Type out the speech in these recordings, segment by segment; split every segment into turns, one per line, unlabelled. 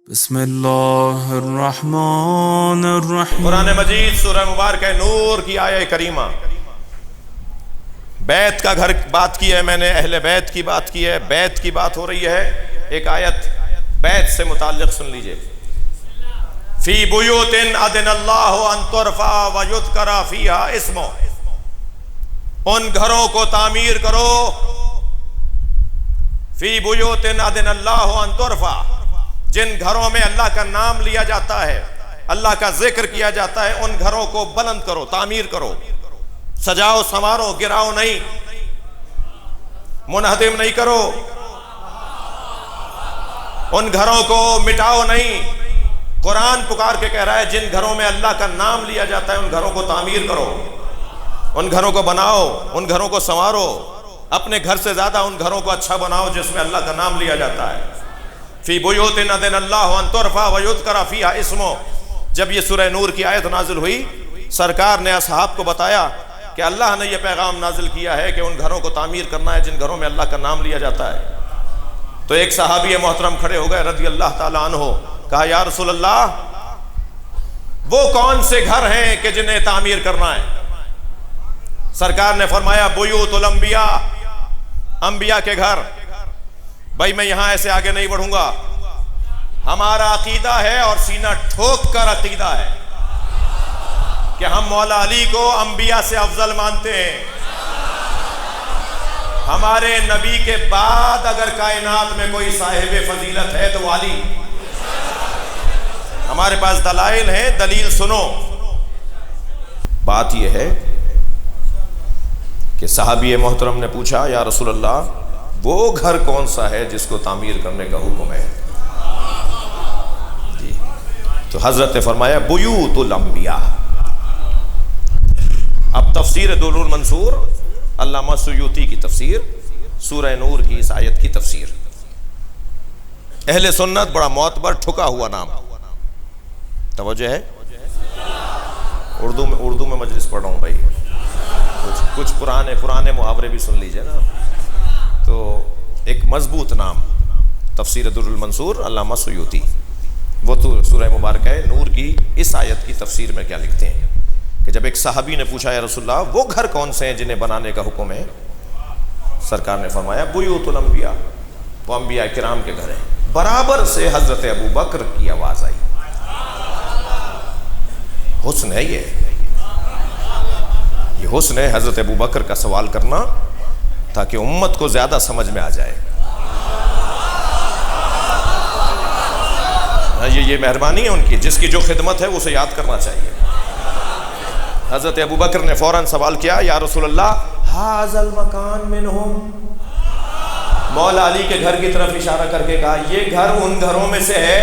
بسم اللہ الرحمن الرحیم۔
قرآن مجید سورہ مبارک نور کی آیہ کریمہ، بیت کا گھر بات کی ہے میں نے، اہل بیت کی بات کی ہے، بیت کی بات ہو رہی ہے۔ ایک آیت بیت سے متعلق سن لیجئے۔ فی بیوت اذن اللہ ان ترفع ویذکر فیہا اسمہ، ان گھروں کو تعمیر کرو۔ فی بیوت اذن اللہ ان ترفع، جن گھروں میں اللہ کا نام لیا جاتا ہے، اللہ کا ذکر کیا جاتا ہے، ان گھروں کو بلند کرو، تعمیر کرو، سجاؤ سنوارو، گراؤ نہیں، منہدم نہیں کرو، ان گھروں کو مٹاؤ نہیں۔ قرآن پکار کے کہہ رہا ہے جن گھروں میں اللہ کا نام لیا جاتا ہے ان گھروں کو تعمیر کرو، ان گھروں کو بناؤ، ان گھروں کو سنوارو، اپنے گھر سے زیادہ ان گھروں کو اچھا بناؤ جس میں اللہ کا نام لیا جاتا ہے۔ فی بیوت اذن اللہ ان ترفع ویذکر فیہا اسمہ، جب یہ سورہ نور کی آیت نازل ہوئی، سرکار نے اصحاب کو بتایا کہ اللہ نے یہ پیغام نازل کیا ہے کہ ان گھروں کو تعمیر کرنا ہے جن گھروں میں اللہ کا نام لیا جاتا ہے۔ تو ایک صحابی محترم کھڑے ہو گئے رضی اللہ تعالیٰ عنہ، کہا یا رسول اللہ وہ کون سے گھر ہیں کہ جنہیں تعمیر کرنا ہے؟ سرکار نے فرمایا بیوت الانبیاء، انبیاء کے گھر۔ بھائی میں یہاں ایسے آگے نہیں بڑھوں گا، ہمارا عقیدہ ہے اور سینہ ٹھوک کر عقیدہ ہے کہ ہم مولا علی کو انبیاء سے افضل مانتے ہیں۔ ہمارے نبی کے بعد اگر کائنات میں کوئی صاحب فضیلت ہے تو وہ علی۔ ہمارے پاس دلائل ہیں، دلیل سنو۔ بات یہ ہے کہ صحابی محترم نے پوچھا یا رسول اللہ وہ گھر کون سا ہے جس کو تعمیر کرنے کا حکم ہے؟ جی تو حضرت نے فرمایا بیوت الانبیاء۔ اب تفسیر دور المنصور، علامہ سیوطی کی تفسیر، سورہ نور کی اس آیت کی تفسیر۔ اہل سنت بڑا معتبر ٹھکا ہوا نام، توجہ ہے؟ اردو میں مجلس پڑھ رہا ہوں بھائی، کچھ پرانے محاورے بھی سن لیجئے نا۔ تو ایک مضبوط نام، تفسیر در المنصور، علامہ سیوطی، وہ تو سورہ مبارکہ نور کی اس آیت کی تفسیر میں کیا لکھتے ہیں کہ جب ایک صحابی نے پوچھا یا رسول اللہ وہ گھر کون سے ہیں جنہیں بنانے کا حکم ہے؟ سرکار نے فرمایا بیوت الانبیاء، وہ انبیاء کرام کے گھر ہیں۔ برابر سے حضرت ابو بکر کی آواز آئی۔ حسن ہے یہ حسن ہے حضرت ابو بکر کا سوال کرنا تاکہ امت کو زیادہ سمجھ میں آ جائے۔ یہ مہربانی ہے ان کی، جس کی جو خدمت ہے اسے یاد کرنا چاہیے۔ حضرت ابو بکر نے فوراً سوال کیا یا رسول اللہ ھذا المکان منہم، مولا علی کے گھر کی طرف اشارہ کر کے کہا یہ گھر ان گھروں میں سے ہے۔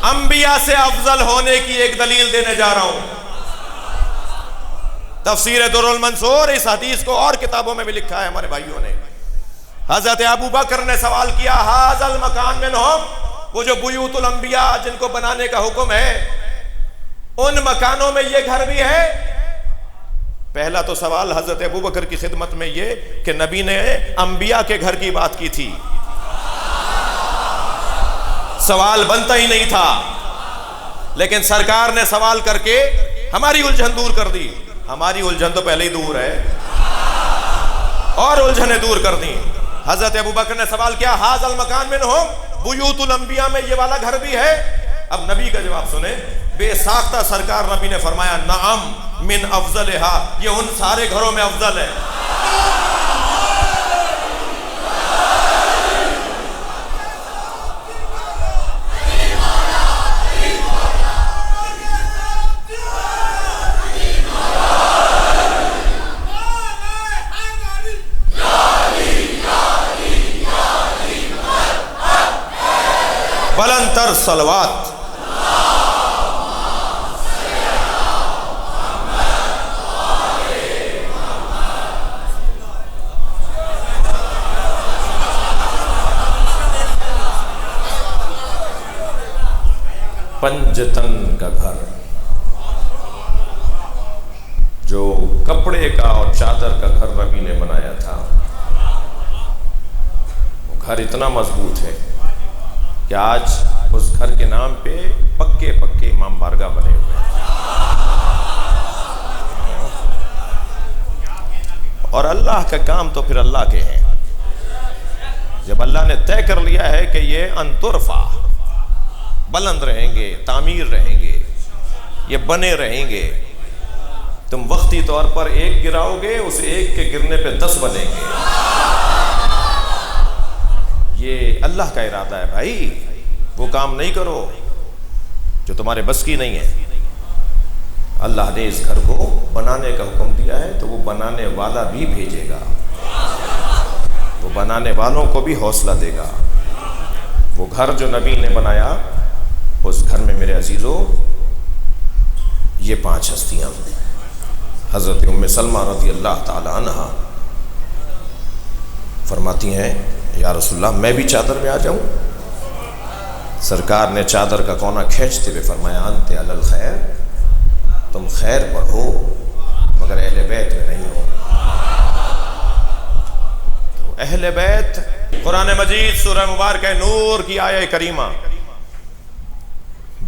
انبیاء سے افضل ہونے کی ایک دلیل دینے جا رہا ہوں۔ تفسیر در المنصور، اس حدیث کو اور کتابوں میں بھی لکھا ہے ہمارے بھائیوں نے۔ حضرت ابو بکر نے سوال کیا ھذا المکان منہم، وہ جو بیوت الانبیاء جن کو بنانے کا حکم ہے ان مکانوں میں یہ گھر بھی ہے؟ پہلا تو سوال حضرت ابو بکر کی خدمت میں یہ کہ نبی نے انبیاء کے گھر کی بات کی تھی، سوال بنتا ہی نہیں تھا، لیکن سرکار نے سوال کر کے ہماری الجھن دور کر دی۔ ہماری الجھن تو پہلے ہی دور ہے، اور الجھنیں دور کر دی۔ حضرت ابو بکر نے سوال کیا ھذا المکان منہم، بیوت الانبیاء میں یہ والا گھر بھی ہے؟ اب نبی کا جواب سنیں، بے ساختہ سرکار نبی نے فرمایا نعم من افضلھا، یہ ان سارے گھروں میں افضل ہے۔ بلند تر صلوات۔ پنجتن کا گھر، جو کپڑے کا اور چادر کا گھر نبی نے بنایا تھا، گھر اتنا مضبوط ہے کہ آج اس گھر کے نام پہ پکے پکے امام بارگاہ بنے ہوئے ہیں، اور اللہ کا کام تو پھر اللہ کے ہیں۔ جب اللہ نے طے کر لیا ہے کہ یہ انترفع، بلند رہیں گے، تعمیر رہیں گے، یہ بنے رہیں گے، تم وقتی طور پر ایک گراؤ گے، اس ایک کے گرنے پہ 10 بنیں گے۔ یہ اللہ کا ارادہ ہے بھائی، وہ کام نہیں کرو جو تمہارے بس کی نہیں ہے۔ اللہ نے اس گھر کو بنانے کا حکم دیا ہے تو وہ بنانے والا بھی بھیجے گا، وہ بنانے والوں کو بھی حوصلہ دے گا۔ وہ گھر جو نبی نے بنایا، اس گھر میں میرے عزیزو یہ 5 ہستیاں، حضرت ام سلمہ رضی اللہ تعالی عنہ فرماتی ہیں یا رسول اللہ میں بھی چادر میں آ جاؤں؟ سرکار نے چادر کا کونا کھینچتے ہوئے فرمایا انت علی الخیر، تم خیر پر ہو مگر اہل بیت میں نہیں ہو۔ تو اہل بیت، قرآن مجید سورہ مبارکہ نور کی آیہ کریمہ،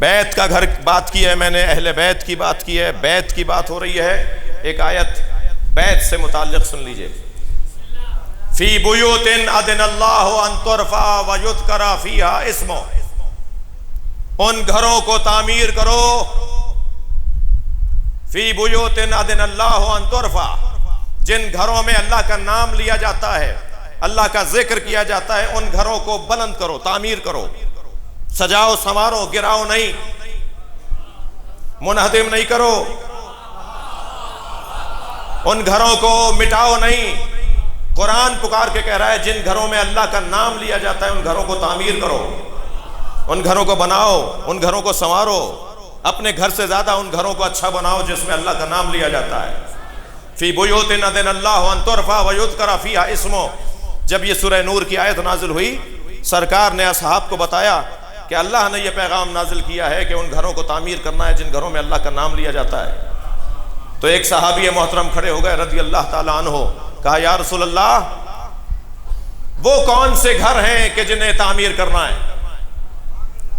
بیت کا گھر بات کی ہے میں نے، اہل بیت کی بات کی ہے، بیت کی بات ہو رہی ہے۔ ایک آیت بیت سے متعلق سن لیجئے، فی بیوت اذن اللہ ان ترفع ویذکر فیہا اسمہ، ان گھروں کو تعمیر کرو، فی بیوت اذن اللہ ان ترفع، جن گھروں میں اللہ کا نام لیا جاتا ہے، اللہ کا ذکر کیا جاتا ہے، ان گھروں کو بلند کرو، تعمیر کرو، سجاؤ سنوارو، گراؤ نہیں، منہدم نہیں کرو، ان گھروں کو مٹاؤ نہیں۔ قرآن پکار کے کہہ رہا ہے جن گھروں میں اللہ کا نام لیا جاتا ہے ان گھروں کو تعمیر کرو، ان گھروں کو بناؤ، ان گھروں کو سنوارو، اپنے گھر سے زیادہ ان گھروں کو اچھا بناؤ جس میں اللہ کا نام لیا جاتا ہے۔ فی بیوت اذن اللہ ان ترفع ویذکر فیہا اسمہ، جب یہ سورہ نور کی آیت نازل ہوئی، سرکار نے اصحاب کو بتایا کہ اللہ نے یہ پیغام نازل کیا ہے کہ ان گھروں کو تعمیر کرنا ہے جن گھروں میں اللہ کا نام لیا جاتا ہے۔ تو ایک صحابی محترم کھڑے ہو گئے رضی اللہ تعالیٰ عنہ، کہا یا رسول اللہ وہ کون سے گھر ہیں کہ جنہیں تعمیر کرنا ہے؟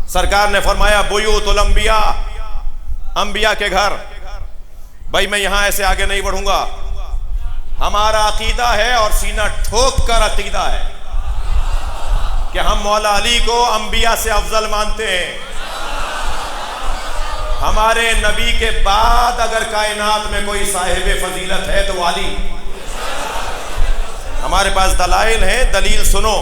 سرکار نے فرمایا بیوت الانبیاء، انبیاء کے گھر۔ بھائی میں یہاں ایسے آگے نہیں بڑھوں گا، ہمارا عقیدہ ہے اور سینہ ٹھوک کر عقیدہ ہے کہ ہم مولا علی کو انبیاء سے افضل مانتے ہیں۔ ہمارے نبی کے بعد اگر کائنات میں کوئی صاحب فضیلت ہے تو وہ علی۔ ہمارے پاس دلائل ہیں، دلیل سنو۔